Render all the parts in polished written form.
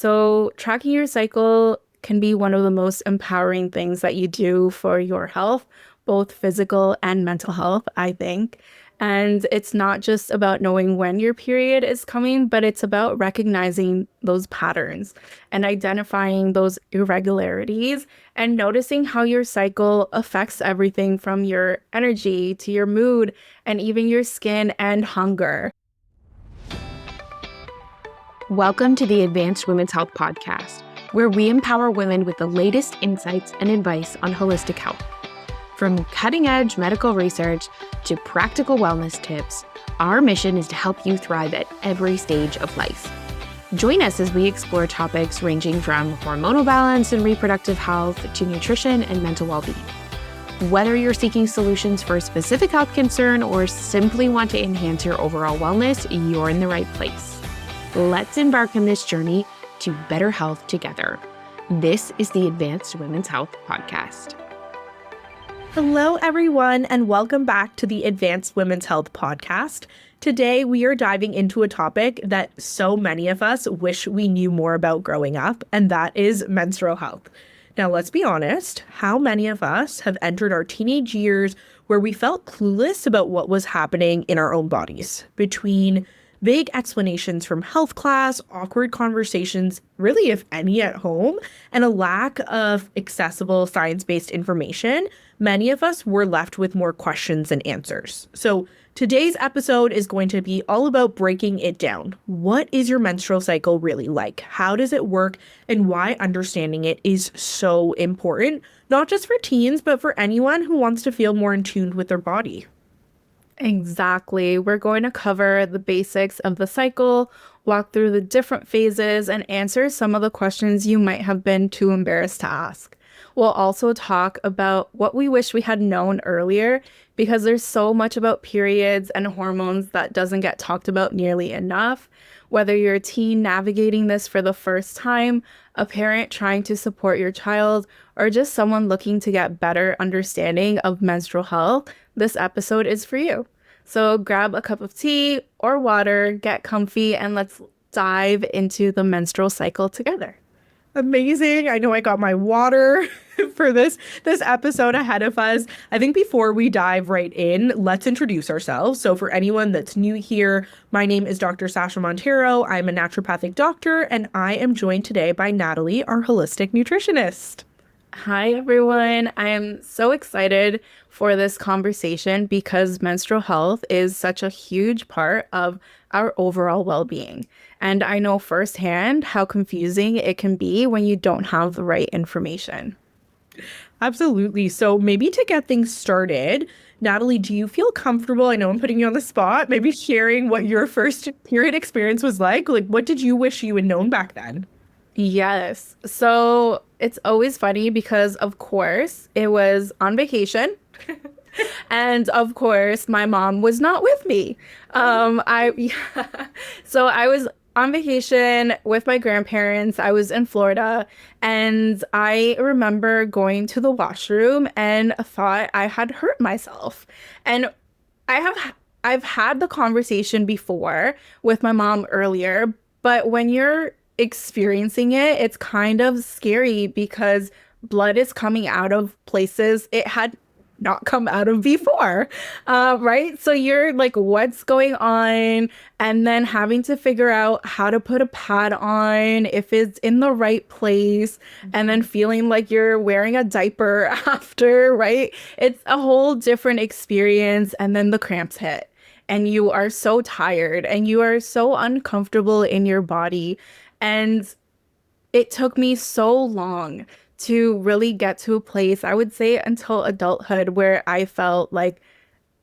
So, tracking your cycle can be one of the most empowering things that you do for your health, both physical and mental health, I think. And it's not just about knowing when your period is coming, but it's about recognizing those patterns and identifying those irregularities and noticing how your cycle affects everything from your energy to your mood and even your skin and hunger. Welcome to the Advanced Women's Health Podcast, where we empower women with the latest insights and advice on holistic health. From cutting-edge medical research to practical wellness tips, our mission is to help you thrive at every stage of life. Join us as we explore topics ranging from hormonal balance and reproductive health to nutrition and mental well-being. Whether you're seeking solutions for a specific health concern or simply want to enhance your overall wellness, you're in the right place. Let's embark on this journey to better health together. This is the Advanced Women's Health Podcast. Hello, everyone, and welcome back to the Advanced Women's Health Podcast. Today, we are diving into a topic that so many of us wish we knew more about growing up, and that is menstrual health. Now, let's be honest, how many of us have entered our teenage years where we felt clueless about what was happening in our own bodies? Between vague explanations from health class, awkward conversations, really if any at home, and a lack of accessible science-based information, many of us were left with more questions than answers. So today's episode is going to be all about breaking it down. What is your menstrual cycle really like? How does it work? And why understanding it is so important, not just for teens, but for anyone who wants to feel more in tune with their body. Exactly. We're going to cover the basics of the cycle, walk through the different phases, and answer some of the questions you might have been too embarrassed to ask. We'll also talk about what we wish we had known earlier, because there's so much about periods and hormones that doesn't get talked about nearly enough. Whether you're a teen navigating this for the first time, a parent trying to support your child, or just someone looking to get better understanding of menstrual health, this episode is for you. So grab a cup of tea or water, get comfy, and let's dive into the menstrual cycle together. Amazing. I know I got my water for this episode ahead of us. I think before we dive right in, let's introduce ourselves. So for anyone that's new here, my name is Dr. Sasha Montero. I'm a naturopathic doctor, and I am joined today by Natalie, our holistic nutritionist. Hi, everyone. I am so excited for this conversation because menstrual health is such a huge part of our overall well-being. And I know firsthand how confusing it can be when you don't have the right information. Absolutely. So maybe to get things started, Natalie, do you feel comfortable? I know I'm putting you on the spot, maybe sharing what your first period experience was like. Like, what did you wish you had known back then? Yes. So it's always funny because, of course, it was on vacation. And of course, my mom was not with me. So I was on vacation with my grandparents. I was in Florida, and I remember going to the washroom and thought I had hurt myself. And I've had the conversation before with my mom earlier, but when you're experiencing it, it's kind of scary because blood is coming out of places it had not come out of before, right? So you're like, what's going on? And then having to figure out how to put a pad on, if it's in the right place, and then feeling like you're wearing a diaper after, right? It's a whole different experience. And then the cramps hit, and you are so tired, and you are so uncomfortable in your body. And it took me so long to really get to a place, I would say until adulthood, where I felt like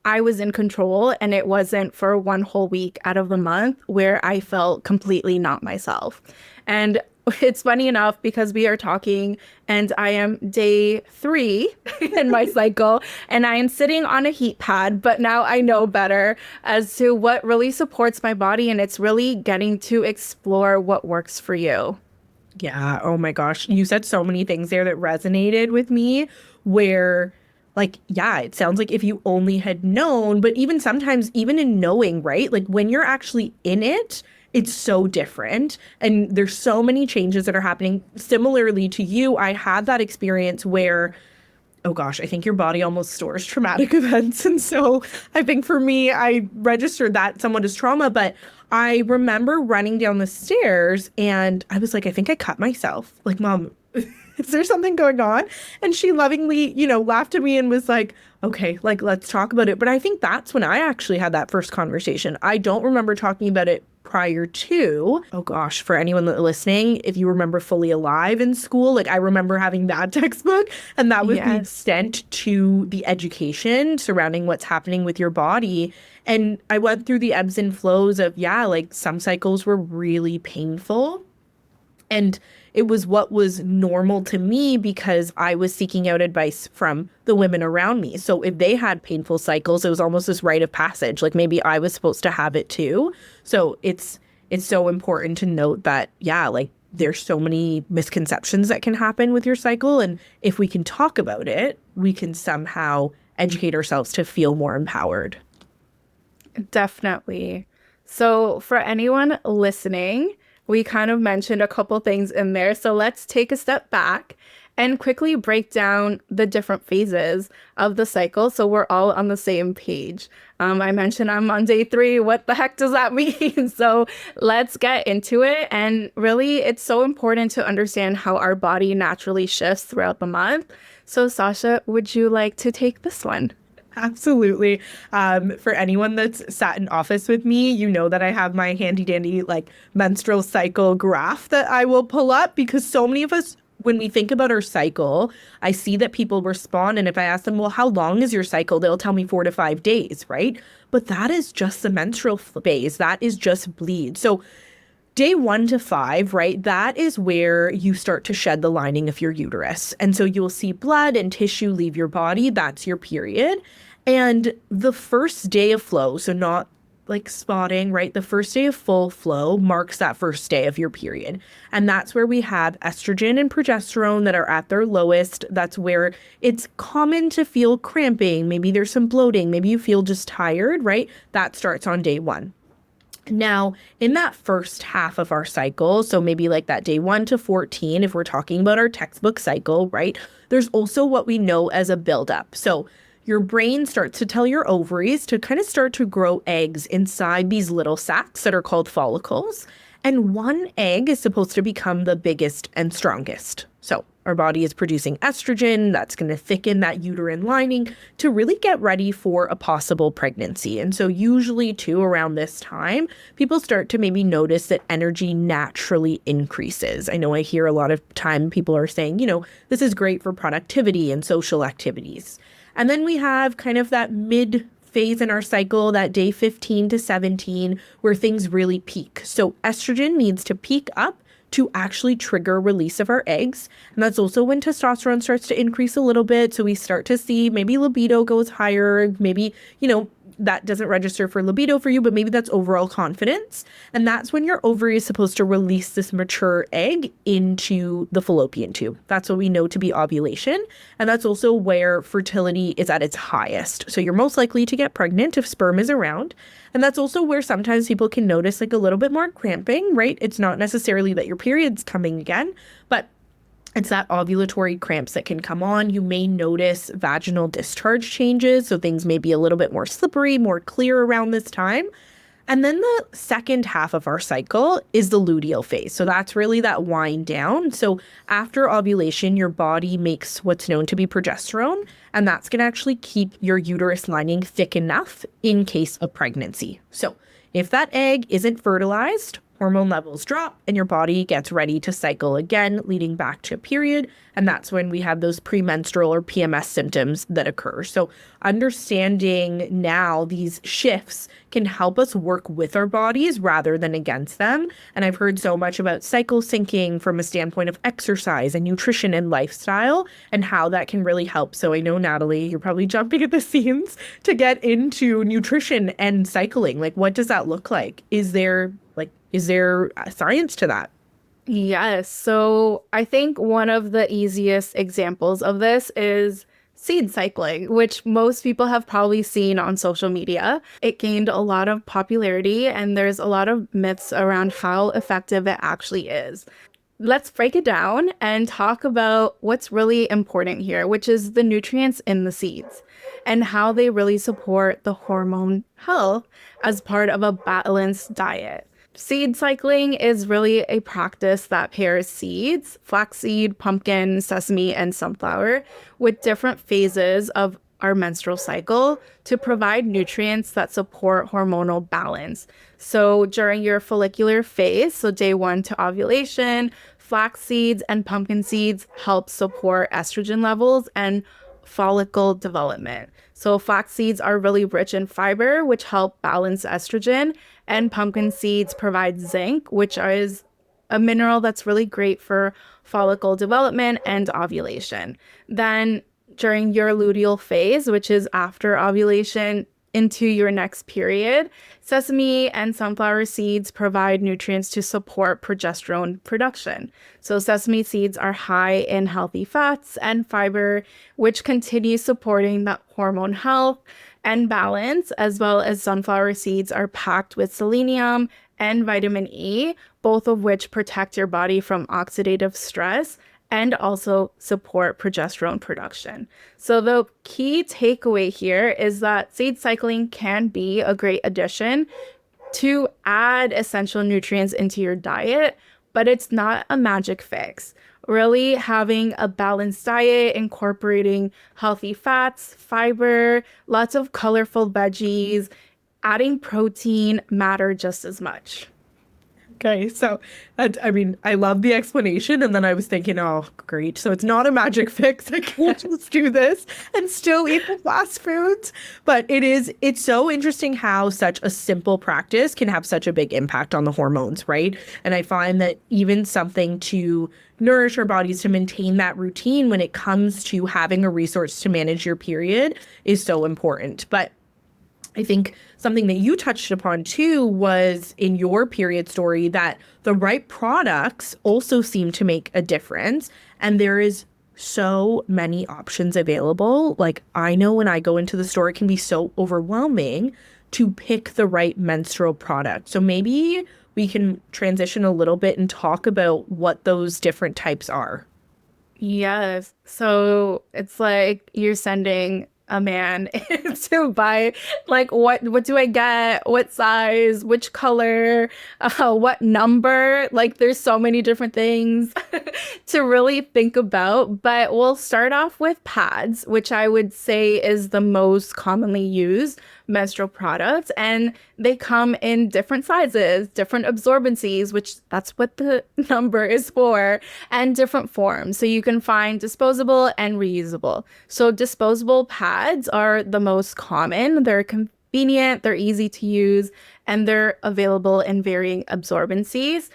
I was in control, and it wasn't for one whole week out of the month where I felt completely not myself. And it's funny enough because we are talking and I am day 3 in my cycle, and I am sitting on a heat pad, but now I know better as to what really supports my body, and it's really getting to explore what works for you. Yeah. Oh my gosh. You said so many things there that resonated with me where, like, yeah, it sounds like if you only had known, but even sometimes, even in knowing, right? Like when you're actually in it, it's so different. And there's so many changes that are happening. Similarly to you, I had that experience where, oh gosh, I think your body almost stores traumatic events. And so I think for me, I registered that somewhat as trauma. But I remember running down the stairs and I was like, I think I cut myself. Like, Mom, is there something going on? And she lovingly, laughed at me and was like, okay, like, let's talk about it. But I think that's when I actually had that first conversation. I don't remember talking about it prior to, oh gosh, for anyone listening, if you remember Fully Alive in school, like I remember having that textbook, and that was the Yes. extent to the education surrounding what's happening with your body. And I went through the ebbs and flows of, yeah, like some cycles were really painful. And it was what was normal to me because I was seeking out advice from the women around me. So if they had painful cycles, it was almost this rite of passage. Like maybe I was supposed to have it too. So it's so important to note that, yeah, like there's so many misconceptions that can happen with your cycle. And if we can talk about it, we can somehow educate ourselves to feel more empowered. Definitely. So, for anyone listening, we kind of mentioned a couple things in there. So, let's take a step back and quickly break down the different phases of the cycle so we're all on the same page. I mentioned I'm on day 3. What the heck does that mean? So, let's get into it. And really, it's so important to understand how our body naturally shifts throughout the month. So, Sasha, would you like to take this one? Absolutely. For anyone that's sat in office with me, you know that I have my handy dandy like menstrual cycle graph that I will pull up because so many of us, when we think about our cycle, I see that people respond. And if I ask them, well, how long is your cycle? They'll tell me 4 to 5 days, right? But that is just the menstrual phase. That is just bleed. So day 1 to 5, right? That is where you start to shed the lining of your uterus. And so you'll see blood and tissue leave your body. That's your period. And the first day of flow, so not like spotting, right? The first day of full flow marks that first day of your period. And that's where we have estrogen and progesterone that are at their lowest. That's where it's common to feel cramping. Maybe there's some bloating. Maybe you feel just tired, right? That starts on day 1. Now, in that first half of our cycle, so maybe like that day 1 to 14, if we're talking about our textbook cycle, right? There's also what we know as a buildup. So your brain starts to tell your ovaries to kind of start to grow eggs inside these little sacs that are called follicles. And one egg is supposed to become the biggest and strongest. So our body is producing estrogen that's going to thicken that uterine lining to really get ready for a possible pregnancy. And so usually too around this time, people start to maybe notice that energy naturally increases. I know I hear a lot of time people are saying, this is great for productivity and social activities. And then we have kind of that mid phase in our cycle, that day 15 to 17, where things really peak. So estrogen needs to peak up to actually trigger release of our eggs. And that's also when testosterone starts to increase a little bit. So we start to see maybe libido goes higher, maybe, that doesn't register for libido for you, but maybe that's overall confidence. And that's when your ovary is supposed to release this mature egg into the fallopian tube. That's what we know to be ovulation. And that's also where fertility is at its highest. So you're most likely to get pregnant if sperm is around. And that's also where sometimes people can notice like a little bit more cramping, right? It's not necessarily that your period's coming again, but it's that ovulatory cramps that can come on. You may notice vaginal discharge changes. So things may be a little bit more slippery, more clear around this time. And then the second half of our cycle is the luteal phase. So that's really that wind down. So after ovulation, your body makes what's known to be progesterone, and that's going to actually keep your uterus lining thick enough in case of pregnancy. So if that egg isn't fertilized, hormone levels drop and your body gets ready to cycle again, leading back to a period. And that's when we have those premenstrual or PMS symptoms that occur. So understanding now these shifts can help us work with our bodies rather than against them. And I've heard so much about cycle syncing from a standpoint of exercise and nutrition and lifestyle and how that can really help. So I know, Natalie, you're probably jumping at the seams to get into nutrition and cycling. Like, what does that look like? Is there science to that? Yes. So I think one of the easiest examples of this is seed cycling, which most people have probably seen on social media. It gained a lot of popularity, and there's a lot of myths around how effective it actually is. Let's break it down and talk about what's really important here, which is the nutrients in the seeds and how they really support the hormone health as part of a balanced diet. Seed cycling is really a practice that pairs seeds, flaxseed, pumpkin, sesame, and sunflower, with different phases of our menstrual cycle to provide nutrients that support hormonal balance. So during your follicular phase, so day 1 to ovulation, flax seeds and pumpkin seeds help support estrogen levels and follicle development. So flax seeds are really rich in fiber, which help balance estrogen, and pumpkin seeds provide zinc, which is a mineral that's really great for follicle development and ovulation. Then during your luteal phase, which is after ovulation into your next period, sesame and sunflower seeds provide nutrients to support progesterone production. So sesame seeds are high in healthy fats and fiber, which continue supporting that hormone health and balance, as well as sunflower seeds are packed with selenium and vitamin E, both of which protect your body from oxidative stress and also support progesterone production. So the key takeaway here is that seed cycling can be a great addition to add essential nutrients into your diet, but it's not a magic fix. Really having a balanced diet, incorporating healthy fats, fiber, lots of colorful veggies, adding protein matter just as much. Okay, so I love the explanation, and then I was thinking, oh, great. So it's not a magic fix. I can't just do this and still eat the fast foods. But it's so interesting how such a simple practice can have such a big impact on the hormones, right? And I find that even something to nourish our bodies, to maintain that routine when it comes to having a resource to manage your period is so important. But I think something that you touched upon too was in your period story that the right products also seem to make a difference. And there is so many options available. Like I know when I go into the store, it can be so overwhelming to pick the right menstrual product. So maybe we can transition a little bit and talk about what those different types are. Yes. So it's like you're sending a man to buy like what do I get, what size, which color, what number. Like there's so many different things to really think about, but we'll start off with pads, which I would say is the most commonly used menstrual product, and they come in different sizes, different absorbencies, which that's what the number is for, and different forms. So you can find disposable and reusable. So disposable pads are the most common. They're convenient, they're easy to use, and they're available in varying absorbencies.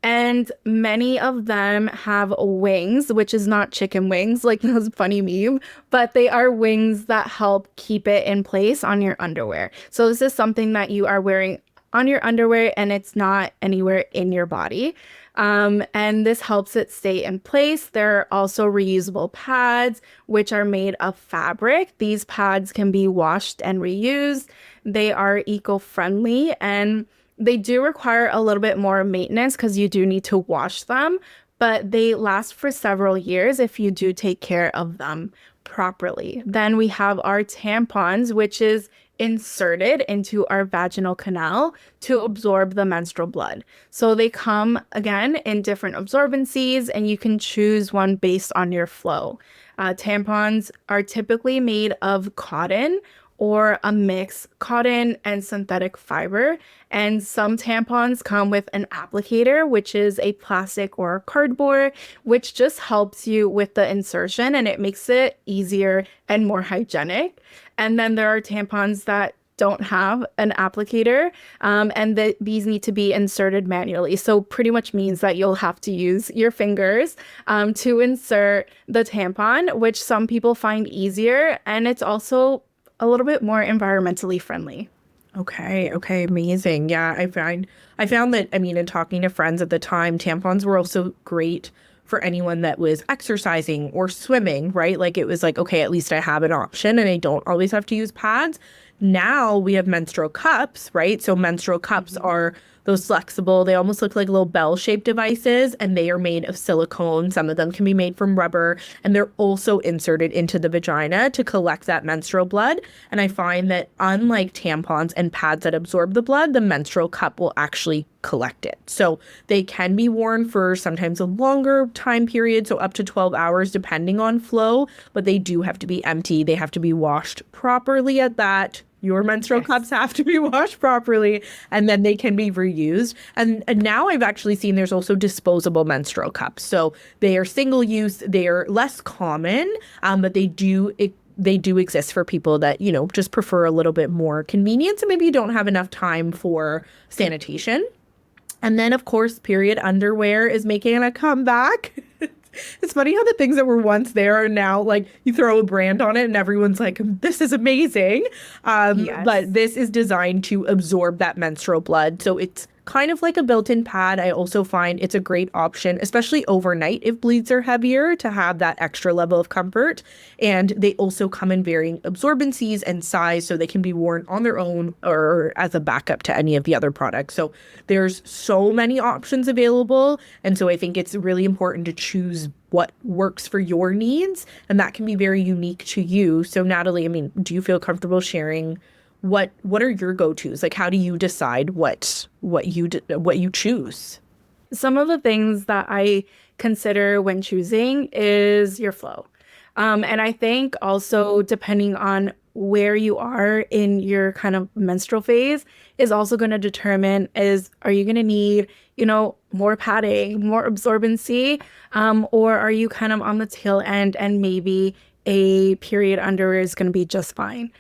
And many of them have wings, which is not chicken wings, like those funny meme, but they are wings that help keep it in place on your underwear. So this is something that you are wearing on your underwear and it's not anywhere in your body. And this helps it stay in place. There are also reusable pads, which are made of fabric. These pads can be washed and reused. They are eco-friendly, and they do require a little bit more maintenance because you do need to wash them, but they last for several years if you do take care of them properly. Then we have our tampons, which is inserted into our vaginal canal to absorb the menstrual blood. So they come again in different absorbencies, and you can choose one based on your flow. Tampons are typically made of cotton or a mix cotton and synthetic fiber. And some tampons come with an applicator, which is a plastic or a cardboard, which just helps you with the insertion and it makes it easier and more hygienic. And then there are tampons that don't have an applicator, and these need to be inserted manually. So pretty much means that you'll have to use your fingers to insert the tampon, which some people find easier. And it's also a little bit more environmentally friendly. Okay, amazing. Yeah, I found that, I mean, in talking to friends at the time, tampons were also great for anyone that was exercising or swimming, right? Like it was like, okay, at least I have an option and I don't always have to use pads. Now we have menstrual cups, right? So menstrual cups are those flexible, they almost look like little bell-shaped devices, and they are made of silicone. Some of them can be made from rubber, and they're also inserted into the vagina to collect that menstrual blood. And I find that unlike tampons and pads that absorb the blood, the menstrual cup will actually collect it. So they can be worn for sometimes a longer time period, so up to 12 hours depending on flow, but they do have to be empty. They have to be washed properly at that. Your menstrual cups have to be washed properly, and then they can be reused. And now I've actually seen there's also disposable menstrual cups. So they are single use, they are less common, but they do exist for people that, you know, just prefer a little bit more convenience and maybe you don't have enough time for sanitation. And then, of course, period underwear is making a comeback. It's funny how the things that were once there are now like you throw a brand on it and everyone's like, this is amazing. Yes. But this is designed to absorb that menstrual blood. So it's kind of like a built-in pad. I also find it's a great option, especially overnight if bleeds are heavier, to have that extra level of comfort. And they also come in varying absorbencies and size, so they can be worn on their own or as a backup to any of the other products. So there's so many options available. And so I think it's really important to choose what works for your needs, and that can be very unique to you. So Natalie, I mean, do you feel comfortable sharing what are your go-tos? Like, how do you decide what you choose? Some of the things that I consider when choosing is your flow. And I think also depending on where you are in your kind of menstrual phase is also going to determine are you going to need, you know, more padding, more absorbency, or are you kind of on the tail end and maybe a period underwear is going to be just fine.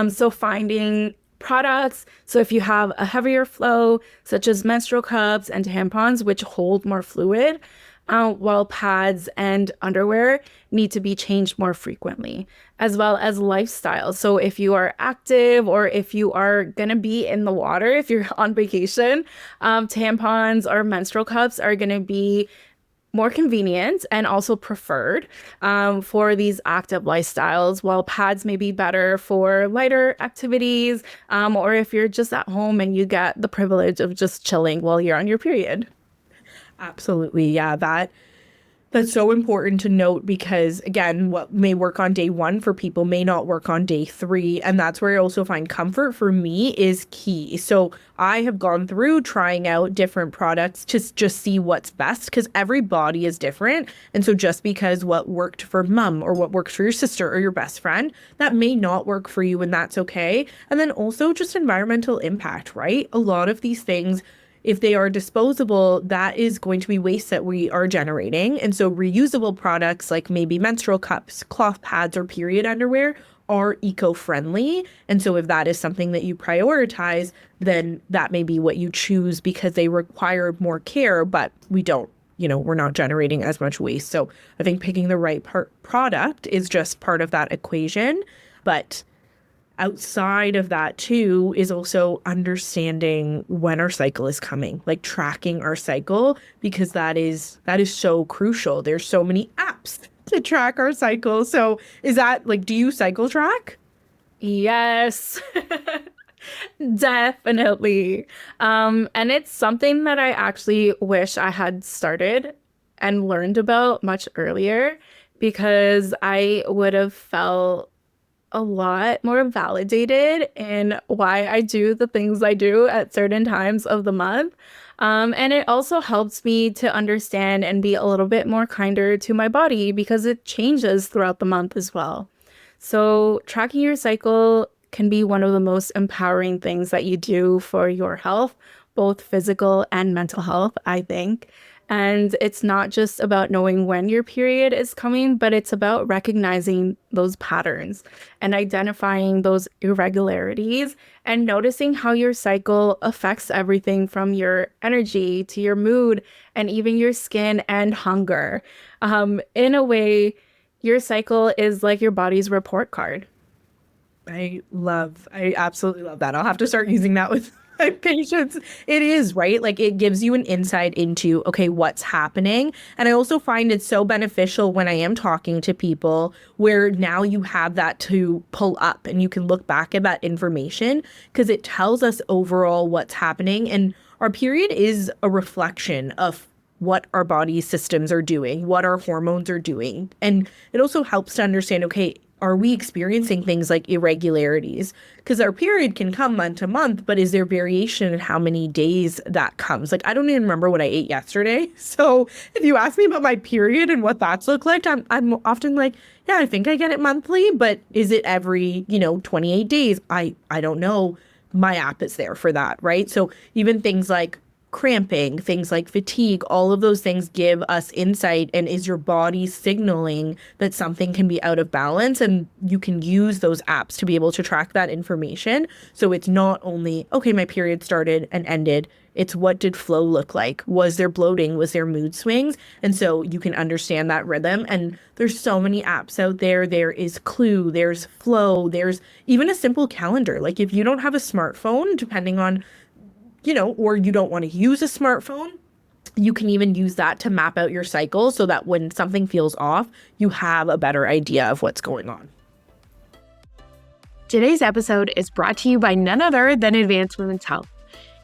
So finding products. So if you have a heavier flow, such as menstrual cups and tampons, which hold more fluid, while pads and underwear need to be changed more frequently, as well as lifestyle. So if you are active or if you are going to be in the water, if you're on vacation, tampons or menstrual cups are going to be more convenient and also preferred for these active lifestyles, while pads may be better for lighter activities, or if you're just at home and you get the privilege of just chilling while you're on your period. Absolutely. Yeah, that's so important to note because, again, what may work on day one for people may not work on day 3. And that's where I also find comfort for me is key. So I have gone through trying out different products to just see what's best because every body is different. And so just because what worked for mom or what works for your sister or your best friend, that may not work for you, and that's okay. And then also just environmental impact, right? A lot of these things, if they are disposable, that is going to be waste that we are generating. And so reusable products like maybe menstrual cups, cloth pads, or period underwear are eco-friendly. And so if that is something that you prioritize, then that may be what you choose because they require more care, but we're not generating as much waste. So I think picking the right product is just part of that equation. But outside of that too is also understanding when our cycle is coming, like tracking our cycle, because that is so crucial. There's so many apps to track our cycle. So is that like, do you cycle track? Yes, definitely. And it's something that I actually wish I had started and learned about much earlier, because I would have felt a lot more validated in why I do the things I do at certain times of the month. And it also helps me to understand and be a little bit more kinder to my body because it changes throughout the month as well. So tracking your cycle can be one of the most empowering things that you do for your health, both physical and mental health, I think. And it's not just about knowing when your period is coming, but it's about recognizing those patterns and identifying those irregularities and noticing how your cycle affects everything from your energy to your mood and even your skin and hunger. In a way, your cycle is like your body's report card. I absolutely love that. I'll have to start using that with Like patience, it is, right? Like it gives you an insight into, okay, what's happening. And I also find it so beneficial when I am talking to people where now you have that to pull up and you can look back at that information because it tells us overall what's happening. And our period is a reflection of what our body systems are doing, what our hormones are doing. And it also helps to understand, okay, are we experiencing things like irregularities? Because our period can come month to month, but is there variation in how many days that comes? Like, I don't even remember what I ate yesterday. So if you ask me about my period and what that's looked like, I'm often like, yeah, I think I get it monthly, but is it every, 28 days? I don't know. My app is there for that, right? So even things like cramping, things like fatigue, all of those things give us insight. And is your body signaling that something can be out of balance? And you can use those apps to be able to track that information. So it's not only, okay, my period started and ended. It's what did flow look like? Was there bloating? Was there mood swings? And so you can understand that rhythm. And there's so many apps out there. There is Clue, there's Flow, there's even a simple calendar. Like if you don't have a smartphone, depending on or you don't want to use a smartphone, you can even use that to map out your cycle so that when something feels off, you have a better idea of what's going on. Today's episode is brought to you by none other than Advanced Women's Health.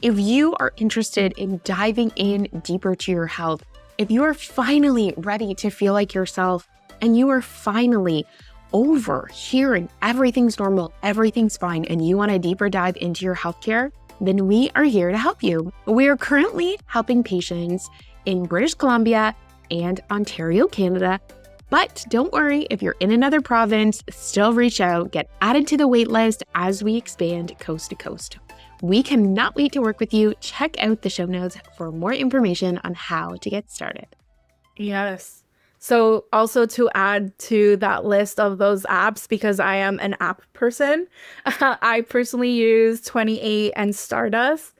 If you are interested in diving in deeper to your health, if you are finally ready to feel like yourself, and you are finally over hearing everything's normal, everything's fine, and you want a deeper dive into your healthcare, then we are here to help you. We are currently helping patients in British Columbia and Ontario, Canada. But don't worry, if you're in another province, still reach out, get added to the wait list as we expand coast to coast. We cannot wait to work with you. Check out the show notes for more information on how to get started. Yes. So also to add to that list of those apps, because I am an app person, I personally use 28 and Stardust,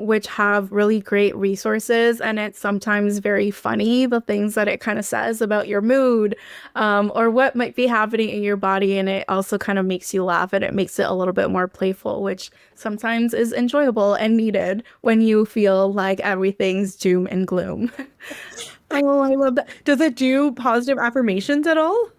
which have really great resources. And it's sometimes very funny, the things that it kind of says about your mood, or what might be happening in your body. And it also kind of makes you laugh and it makes it a little bit more playful, which sometimes is enjoyable and needed when you feel like everything's doom and gloom. Oh, I love that. Does it do positive affirmations at all?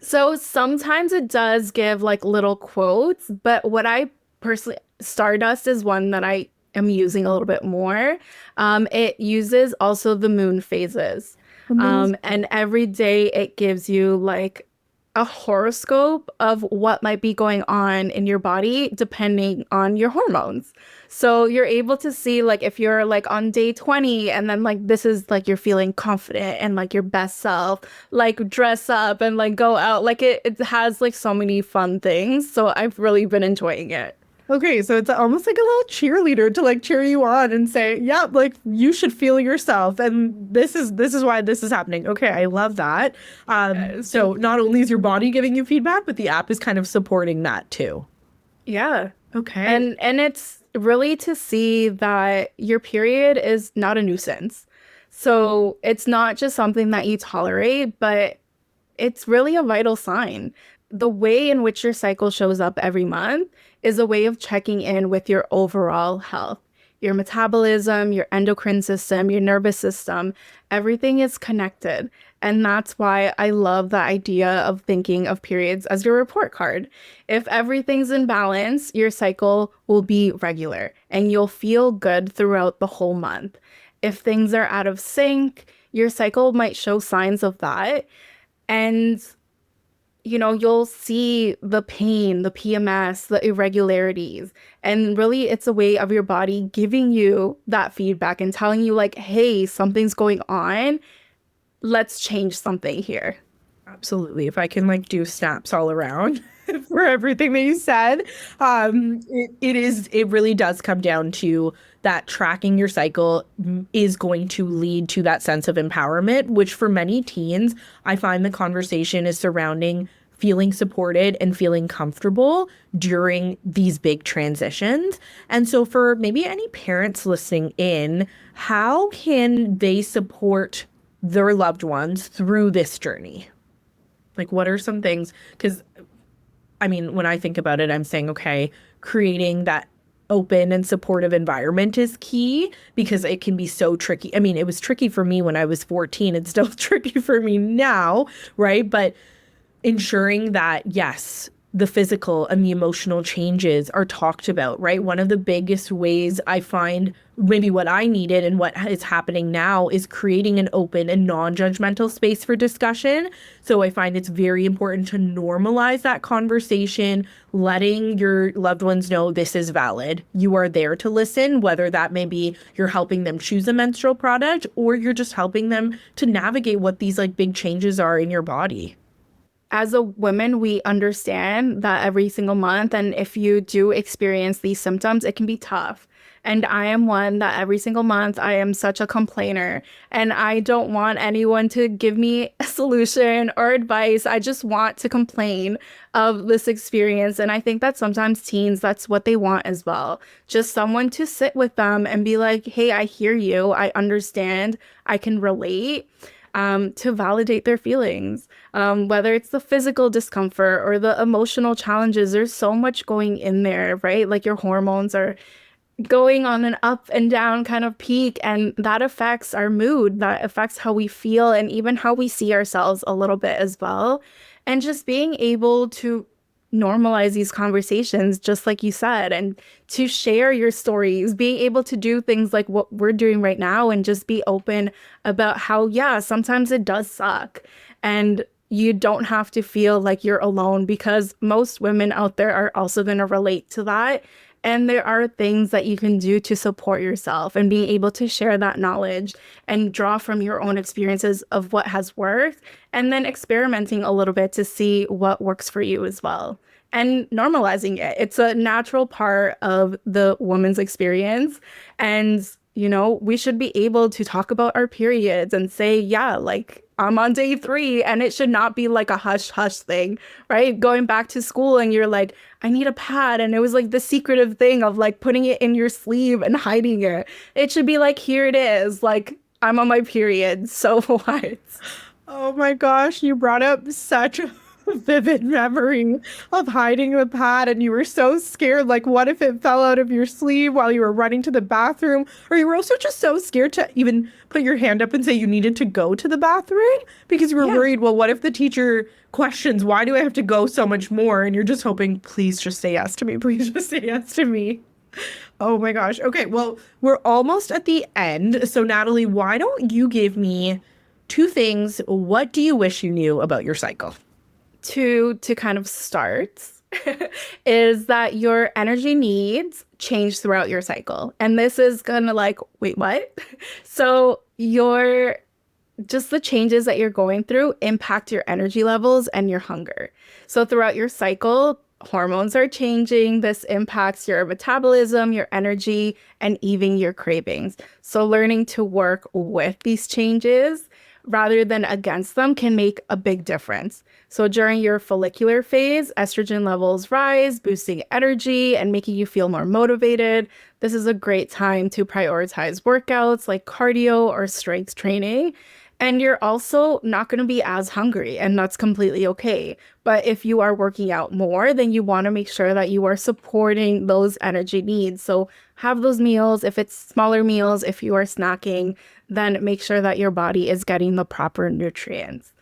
So sometimes it does give like little quotes, but what I personally, Stardust is one that I am using a little bit more. It uses also the moon phases. And every day it gives you like a horoscope of what might be going on in your body depending on your hormones. So you're able to see like if you're like on day 20 and then like this is like you're feeling confident and like your best self, like dress up and like go out. Like it has like so many fun things. So I've really been enjoying it. Okay, so it's almost like a little cheerleader to like cheer you on and say, yeah, like you should feel yourself. And this is why this is happening. Okay, I love that. So not only is your body giving you feedback, but the app is kind of supporting that too. Yeah. Okay. And it's really to see that your period is not a nuisance. So it's not just something that you tolerate, but it's really a vital sign. The way in which your cycle shows up every month is a way of checking in with your overall health. Your metabolism, your endocrine system, your nervous system, everything is connected. And that's why I love the idea of thinking of periods as your report card. If everything's in balance, your cycle will be regular and you'll feel good throughout the whole month. If things are out of sync, your cycle might show signs of that. And you'll see the pain, the PMS, the irregularities. And really, it's a way of your body giving you that feedback and telling you like, hey, something's going on. Let's change something here. Absolutely. If I can like do snaps all around for everything that you said, it really does come down to that tracking your cycle is going to lead to that sense of empowerment, which for many teens, I find the conversation is surrounding feeling supported and feeling comfortable during these big transitions. And so for maybe any parents listening in, how can they support their loved ones through this journey? Like, what are some things? Because, I mean, when I think about it, I'm saying, okay, creating that open and supportive environment is key because it can be so tricky. I mean, it was tricky for me when I was 14. It's still tricky for me now, right? But ensuring that, yes, the physical and the emotional changes are talked about, right? One of the biggest ways I find maybe what I needed and what is happening now is creating an open and non-judgmental space for discussion. So I find it's very important to normalize that conversation, letting your loved ones know this is valid. You are there to listen, whether that may be you're helping them choose a menstrual product or you're just helping them to navigate what these like big changes are in your body. As a woman, we understand that every single month, and if you do experience these symptoms, it can be tough. And I am one that every single month I am such a complainer, and I don't want anyone to give me a solution or advice. I just want to complain of this experience. And I think that sometimes teens, that's what they want as well. Just someone to sit with them and be like, hey, I hear you. I understand. I can relate. To validate their feelings, whether it's the physical discomfort or the emotional challenges. There's so much going in there, right? Like your hormones are going on an up and down kind of peak, and that affects our mood, that affects how we feel, and even how we see ourselves a little bit as well. And just being able to normalize these conversations, just like you said, and to share your stories, being able to do things like what we're doing right now and just be open about how, yeah, sometimes it does suck. And you don't have to feel like you're alone, because most women out there are also going to relate to that. And there are things that you can do to support yourself, and being able to share that knowledge and draw from your own experiences of what has worked, and then experimenting a little bit to see what works for you as well. And normalizing it. It's a natural part of the woman's experience. And, you know, we should be able to talk about our periods and say, yeah, like I'm on day 3, and it should not be like a hush hush thing, right? Going back to school and you're like, I need a pad. And it was like the secretive thing of like putting it in your sleeve and hiding it. It should be like, here it is. Like, I'm on my period. So what? Oh my gosh, you brought up such a vivid memory of hiding the pad, and you were so scared. Like, what if it fell out of your sleeve while you were running to the bathroom? Or you were also just so scared to even put your hand up and say you needed to go to the bathroom because you were worried, well, what if the teacher questions, why do I have to go so much more? And you're just hoping, please just say yes to me. Please just say yes to me. Oh my gosh. Okay, well, we're almost at the end. So, Natalie, why don't you give me 2 things? What do you wish you knew about your cycle? To kind of start is that your energy needs change throughout your cycle. And this is gonna like, wait, what? So your just the changes that you're going through impact your energy levels and your hunger. So throughout your cycle, hormones are changing. This impacts your metabolism, your energy, and even your cravings. So learning to work with these changes rather than against them can make a big difference. So during your follicular phase, estrogen levels rise, boosting energy and making you feel more motivated. This is a great time to prioritize workouts like cardio or strength training. And you're also not going to be as hungry, and that's completely okay. But if you are working out more, then you want to make sure that you are supporting those energy needs. So have those meals. If it's smaller meals, if you are snacking, then make sure that your body is getting the proper nutrients.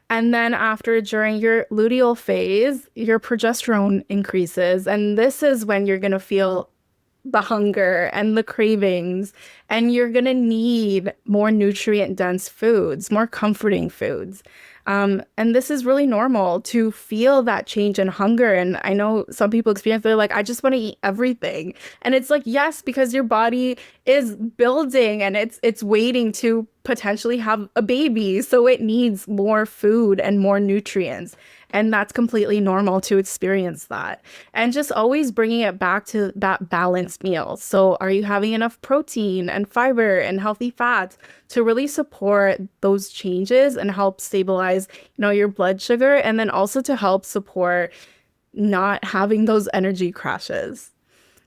And then during your luteal phase, your progesterone increases. And this is when you're going to feel the hunger and the cravings, and you're going to need more nutrient dense foods, more comforting foods. And this is really normal to feel that change in hunger. And I know some people experience, they're like, I just want to eat everything. And it's like, yes, because your body is building and it's waiting to potentially have a baby. So it needs more food and more nutrients. And that's completely normal to experience that. And just always bringing it back to that balanced meal. So are you having enough protein and fiber and healthy fats to really support those changes and help stabilize, your blood sugar, and then also to help support not having those energy crashes?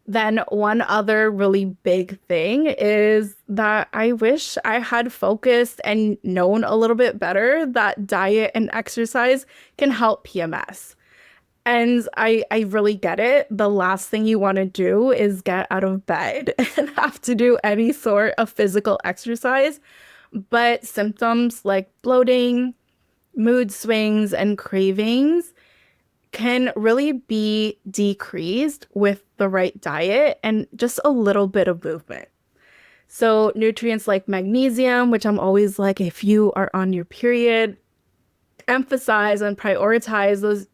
Then one other really big thing is that I wish I had focused and known a little bit better that diet and exercise can help PMS. And I really get it. The last thing you want to do is get out of bed and have to do any sort of physical exercise. But symptoms like bloating, mood swings, and cravings can really be decreased with the right diet and just a little bit of movement. So, nutrients like magnesium, which I'm always like, if you are on your period, emphasize and prioritize those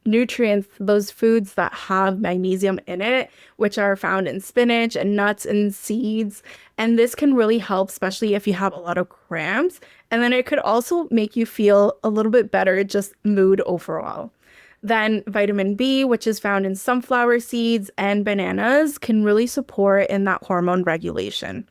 nutrients, those foods that have magnesium in it, which are found in spinach and nuts and seeds. And this can really help, especially if you have a lot of cramps. And then it could also make you feel a little bit better, just mood overall. Then vitamin B, which is found in sunflower seeds and bananas, can really support in that hormone regulation.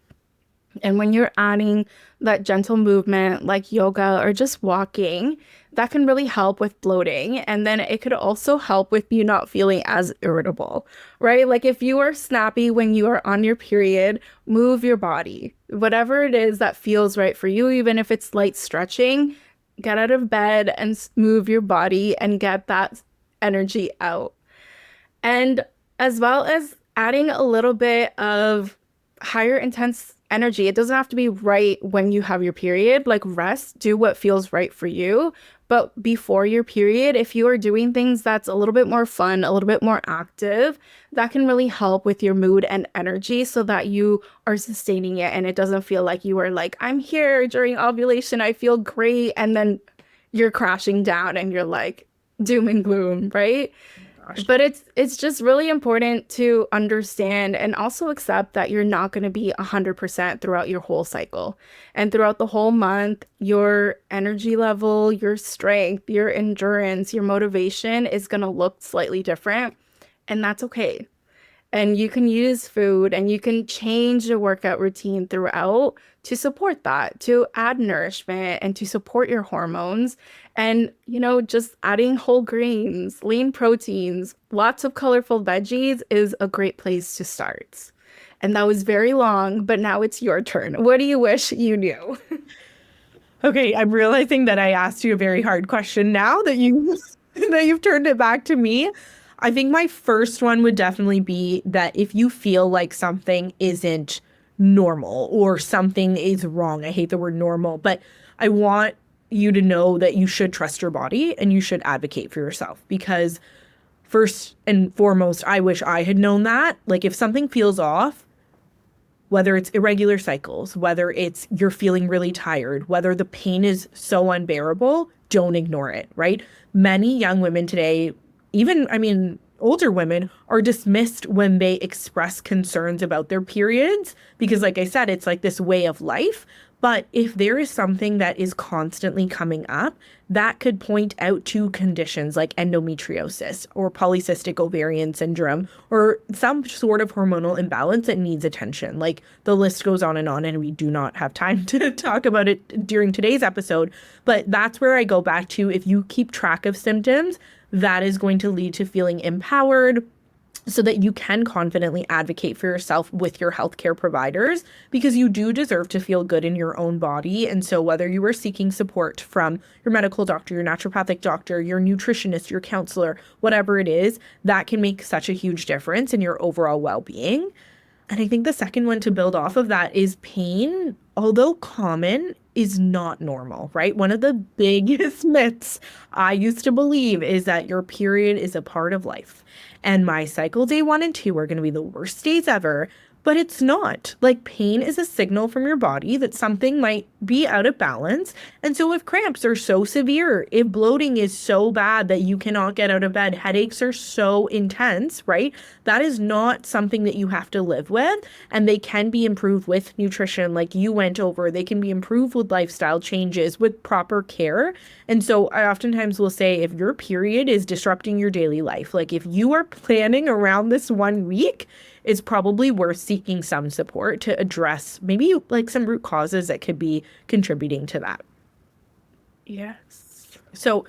And when you're adding that gentle movement like yoga or just walking, that can really help with bloating. And then it could also help with you not feeling as irritable, right? Like if you are snappy when you are on your period, move your body. Whatever it is that feels right for you, even if it's light stretching, get out of bed and move your body and get that energy out. And as well as adding a little bit of higher intense energy. It doesn't have to be right when you have your period. Like rest, do what feels right for you. But before your period, if you are doing things that's a little bit more fun, a little bit more active, that can really help with your mood and energy so that you are sustaining it and it doesn't feel like you are like, I'm here during ovulation, I feel great. And then you're crashing down and you're like doom and gloom, right? Gosh. But it's just really important to understand and also accept that you're not going to be 100% throughout your whole cycle. And throughout the whole month, your energy level, your strength, your endurance, your motivation is going to look slightly different. And that's okay. And you can use food and you can change the workout routine throughout to support that, to add nourishment and to support your hormones. And, just adding whole grains, lean proteins, lots of colorful veggies is a great place to start. And that was very long, but now it's your turn. What do you wish you knew? Okay, I'm realizing that I asked you a very hard question now that you've turned it back to me. I think my first one would definitely be that if you feel like something isn't normal or something is wrong, I hate the word normal, but I want you to know that you should trust your body and you should advocate for yourself because first and foremost, I wish I had known that. Like if something feels off, whether it's irregular cycles, whether it's you're feeling really tired, whether the pain is so unbearable, don't ignore it, right? Many young women today, older women are dismissed when they express concerns about their periods because, like I said, it's like this way of life. But if there is something that is constantly coming up, that could point out to conditions like endometriosis or polycystic ovarian syndrome or some sort of hormonal imbalance that needs attention. Like the list goes on, and we do not have time to talk about it during today's episode. But that's where I go back to if you keep track of symptoms, that is going to lead to feeling empowered so that you can confidently advocate for yourself with your healthcare providers because you do deserve to feel good in your own body. And so whether you are seeking support from your medical doctor, your naturopathic doctor, your nutritionist, your counselor, whatever it is, that can make such a huge difference in your overall well-being. And I think the second one to build off of that is pain, although common, is not normal, right? One of the biggest myths I used to believe is that your period is a part of life. And my cycle day 1 and 2 are going to be the worst days ever. But it's not. Like pain is a signal from your body that something might be out of balance. And so if cramps are so severe, if bloating is so bad that you cannot get out of bed, headaches are so intense, right? That is not something that you have to live with. And they can be improved with nutrition like you went over. They can be improved with lifestyle changes, with proper care. And so I oftentimes will say if your period is disrupting your daily life, like if you are planning around this 1 week, it's probably worth seeking some support to address maybe like some root causes that could be contributing to that. Yes. So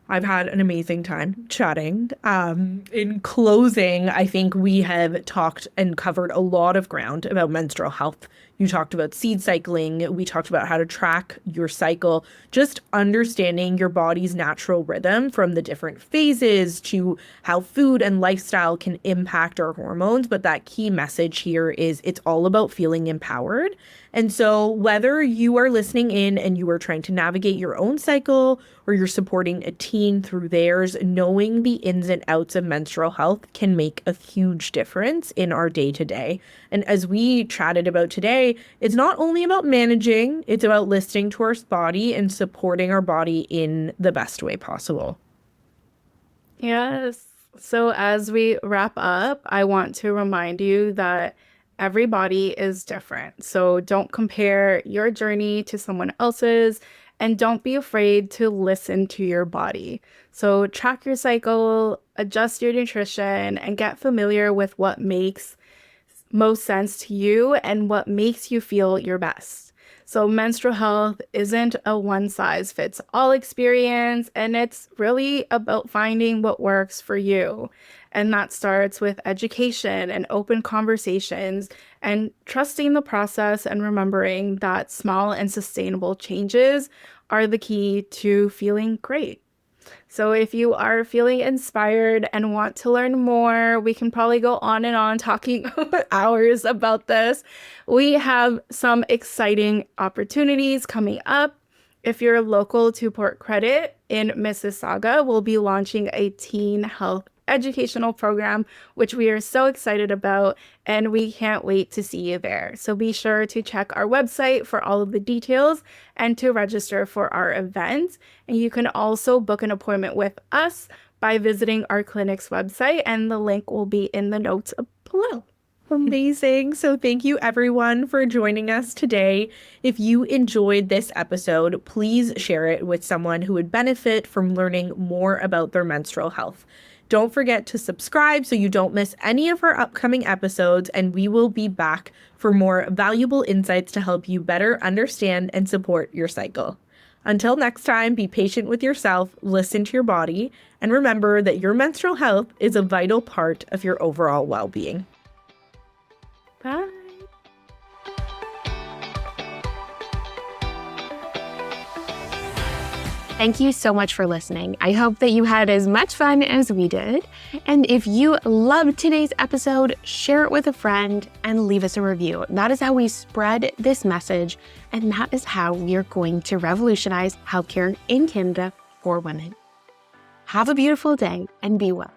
I've had an amazing time chatting. In closing, I think we have talked and covered a lot of ground about menstrual health. You talked about seed cycling. We talked about how to track your cycle, just understanding your body's natural rhythm from the different phases to how food and lifestyle can impact our hormones. But that key message here is it's all about feeling empowered. And so whether you are listening in and you are trying to navigate your own cycle or you're supporting a teen through theirs, knowing the ins and outs of menstrual health can make a huge difference in our day to day. And as we chatted about today, it's not only about managing, it's about listening to our body and supporting our body in the best way possible. Yes. So as we wrap up, I want to remind you that every body is different. So don't compare your journey to someone else's, and don't be afraid to listen to your body. So track your cycle, adjust your nutrition, and get familiar with what makes most sense to you and what makes you feel your best. So menstrual health isn't a one-size-fits-all experience, and it's really about finding what works for you. And that starts with education and open conversations and trusting the process and remembering that small and sustainable changes are the key to feeling great. So if you are feeling inspired and want to learn more, we can probably go on and on talking hours about this. We have some exciting opportunities coming up. If you're local to Port Credit in Mississauga, we'll be launching a teen health educational program, which we are so excited about, and we can't wait to see you there. So be sure to check our website for all of the details and to register for our event. And you can also book an appointment with us by visiting our clinic's website, and the link will be in the notes below. Amazing. So thank you everyone for joining us today. If you enjoyed this episode, please share it with someone who would benefit from learning more about their menstrual health. Don't forget to subscribe so you don't miss any of our upcoming episodes, and we will be back for more valuable insights to help you better understand and support your cycle. Until next time, be patient with yourself, listen to your body, and remember that your menstrual health is a vital part of your overall well-being. Bye. Thank you so much for listening. I hope that you had as much fun as we did. And if you loved today's episode, share it with a friend and leave us a review. That is how we spread this message, and that is how we are going to revolutionize healthcare in Canada for women. Have a beautiful day and be well.